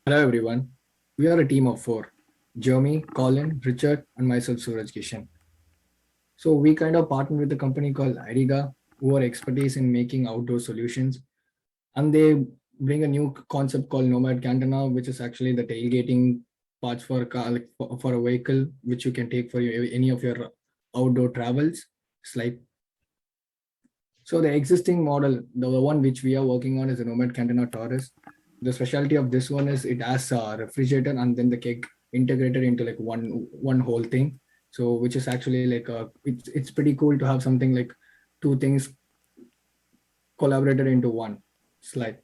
Hello everyone. We are a team of four: Jeremy, Colin, Richard, and myself, Suraj Kishan. So we kind of partner with a company called IDIGA, who are expertise in making outdoor solutions, and they bring a new concept called Nomad Cantana, which is actually the tailgating parts for a car, like for a vehicle, which you can take for any of your outdoor travels. It's like so the existing model, the one which we are working on is the Nomad Cantana Taurus. The specialty of this one is it has a refrigerator and then the keg integrated into like one whole thing. So which is actually like it's pretty cool to have something like two things collaborated into one. It's like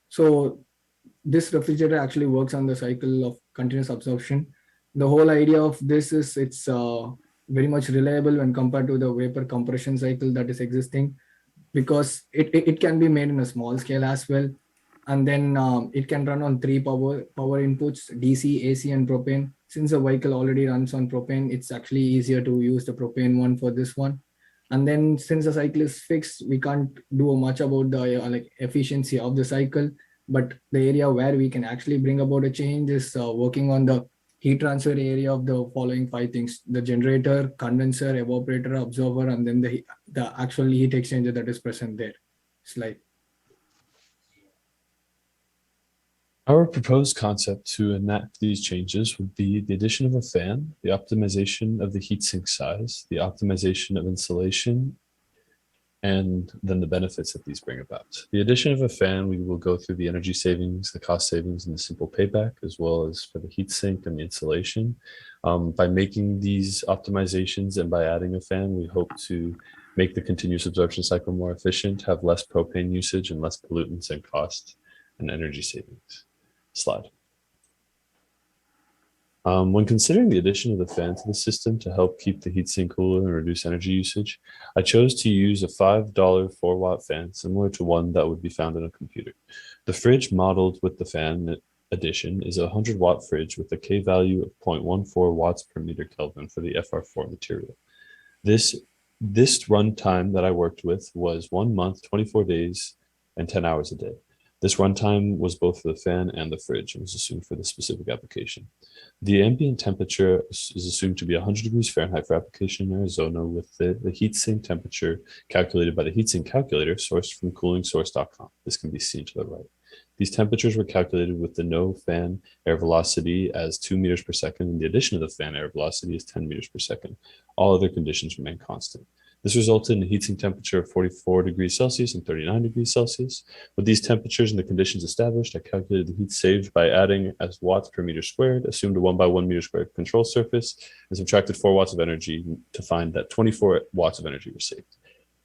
so this refrigerator actually works on the cycle of continuous absorption. The whole idea of this is it's very much reliable when compared to the vapor compression cycle that is existing, because it can be made in a small scale as well, and then it can run on three power inputs: DC, AC, and propane. Since the vehicle already runs on propane, it's actually easier to use the propane one for this one. And then since the cycle is fixed, we can't do much about the like efficiency of the cycle, but the area where we can actually bring about a change is working on the heat transfer area of the following five things: the generator, condenser, evaporator, absorber, and then the actual heat exchanger that is present there. It's like Our proposed concept to enact these changes would be the addition of a fan, the optimization of the heatsink size, the optimization of insulation, and then the benefits that these bring about. The addition of a fan, we will go through the energy savings, the cost savings, and the simple payback, as well as for the heatsink and the insulation. By making these optimizations and by adding a fan, we hope to make the continuous absorption cycle more efficient, have less propane usage, and less pollutants and cost and energy savings. Slide. When considering the addition of the fan to the system to help keep the heatsink cooler and reduce energy usage, I chose to use a $5 4-watt fan similar to one that would be found in a computer. The fridge modeled with the fan addition is a 100-watt fridge with a K value of 0.14 watts per meter Kelvin for the FR4 material. This this runtime that I worked with was 1 month, 24 days, and 10 hours a day. This runtime was both for the fan and the fridge and was assumed for the specific application. The ambient temperature is assumed to be 100 degrees Fahrenheit for application in Arizona, with the heatsink temperature calculated by the heatsink calculator sourced from coolingsource.com. This can be seen to the right. These temperatures were calculated with the no fan air velocity as 2 meters per second, and the addition of the fan air velocity is 10 meters per second. All other conditions remain constant. This resulted in a heatsink temperature of 44 degrees Celsius and 39 degrees Celsius. With these temperatures and the conditions established, I calculated the heat saved by adding as watts per meter squared, assumed a 1 by 1 meter squared control surface, and subtracted 4 watts of energy to find that 24 watts of energy were saved.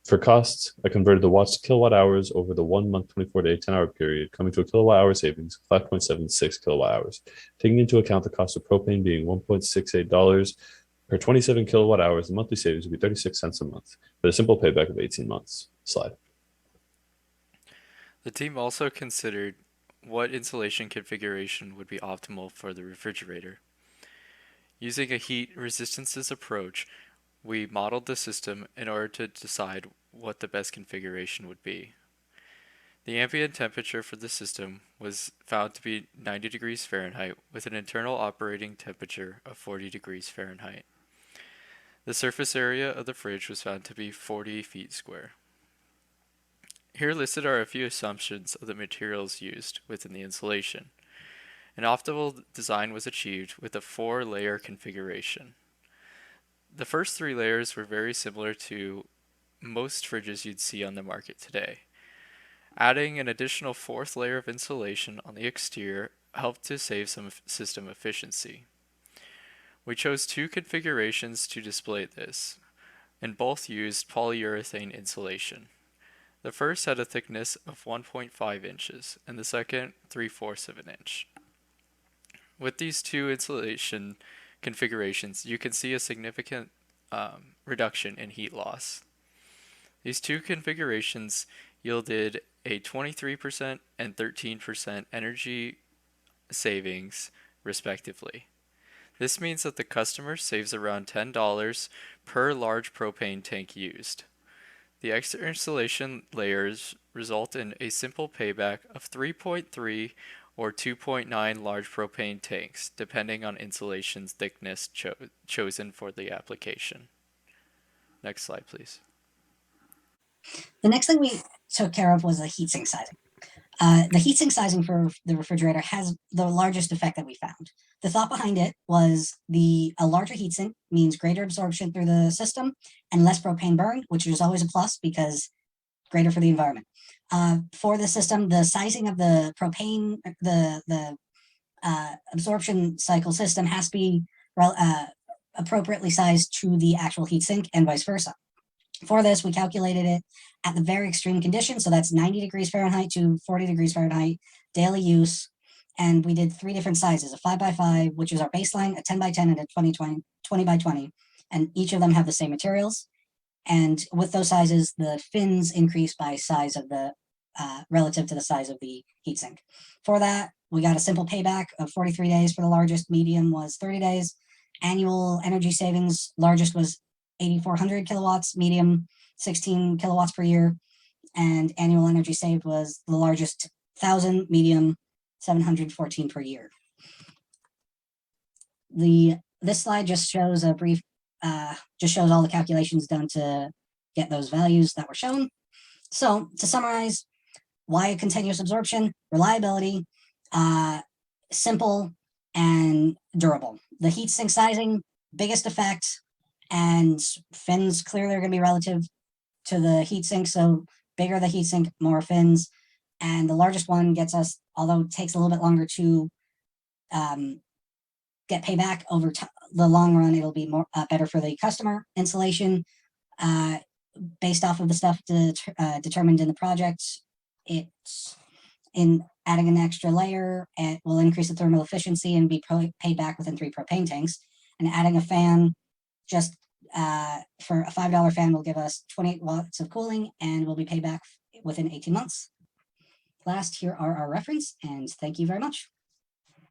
For costs, I converted the watts to kilowatt hours over the 1 month, 24-day, 10-hour period, coming to a kilowatt hour savings of 5.76 kilowatt hours, taking into account the cost of propane being $1.68 per 27 kilowatt hours. The monthly savings would be 36 cents a month, with a simple payback of 18 months. Slide. The team also considered what insulation configuration would be optimal for the refrigerator. Using a heat resistances approach, we modeled the system in order to decide what the best configuration would be. The ambient temperature for the system was found to be 90 degrees Fahrenheit with an internal operating temperature of 40 degrees Fahrenheit. The surface area of the fridge was found to be 40 feet square. Here listed are a few assumptions of the materials used within the insulation. An optimal design was achieved with a 4-layer configuration. The first 3 layers were very similar to most fridges you'd see on the market today. Adding an additional 4th layer of insulation on the exterior helped to save some system efficiency. We chose 2 configurations to display this, and both used polyurethane insulation. The first had a thickness of 1.5 inches, and the second 3/4 of an inch. With these 2 insulation configurations, you can see a significant reduction in heat loss. These 2 configurations yielded a 23% and 13% energy savings, respectively. This means that the customer saves around $10 per large propane tank used. The extra insulation layers result in a simple payback of 3.3 or 2.9 large propane tanks, depending on insulation's thickness chosen for the application. Next slide, please. The next thing we took care of was the heatsink sizing. The heatsink sizing for the refrigerator has the largest effect that we found. The thought behind it was a larger heatsink means greater absorption through the system and less propane burned, which is always a plus because greater for the environment. For the system, the sizing of the propane, the absorption cycle system has to be appropriately sized to the actual heatsink and vice versa. For this, we calculated it at the very extreme conditions. So that's 90 degrees Fahrenheit to 40 degrees Fahrenheit, daily use. And we did 3 different sizes, a 5x5, which is our baseline, a 10x10, and a 20x20. And each of them have the same materials. And with those sizes, the fins increase by size of the, relative to the size of the heatsink. For that, we got a simple payback of 43 days for the largest, medium was 30 days. Annual energy savings, largest was 8,400 kilowatts, medium 16 kilowatts per year, and annual energy saved was the largest 1,000, medium 714 per year. This slide just shows a brief, just shows all the calculations done to get those values that were shown. So to summarize, why continuous absorption, reliability, simple and durable. The heatsink sizing, biggest effect, and fins clearly are going to be relative to the heatsink. So bigger the heatsink, more fins. And the largest one gets us, although it takes a little bit longer to get payback over the long run, it'll be more better for the customer. Insulation, based off of the stuff determined in the project, it's in adding an extra layer, it will increase the thermal efficiency and be paid back within 3 propane tanks. And adding a fan, just for a $5 fan will give us 28 watts of cooling and will be paid back within 18 months. Last, here are our reference, and thank you very much.